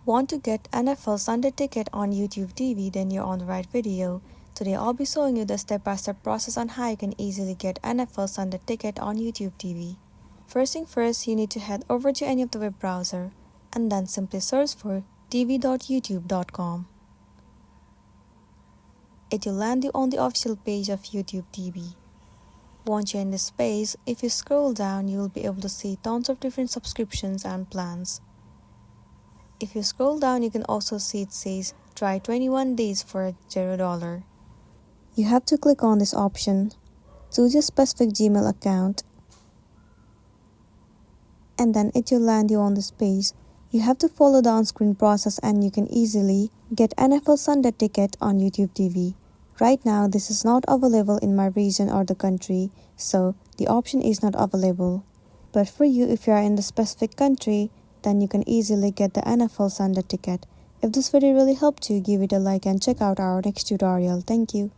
Want to get NFL Sunday Ticket on YouTube TV? Then you're on the right video. Today I'll be showing you the step-by-step process on how you can easily get NFL Sunday Ticket on YouTube TV. First thing first, you need to head over to any of the web browser and then simply search for tv.youtube.com. It will land you on the official page of YouTube TV. Once you're in this page, if you scroll down, you will be able to see tons of different subscriptions and plans. If you scroll down, you can also see it says try 21 days for $0. You have to click on this option, choose your specific Gmail account, and then it will land you on this page. You have to follow the on-screen process and you can easily get NFL Sunday Ticket on YouTube TV. Right now, this is not available in my region or the country, so the option is not available. But for you, if you are in the specific country, then you can easily get the NFL Sunday Ticket. If this video really helped you, give it a like and check out our next tutorial. Thank you.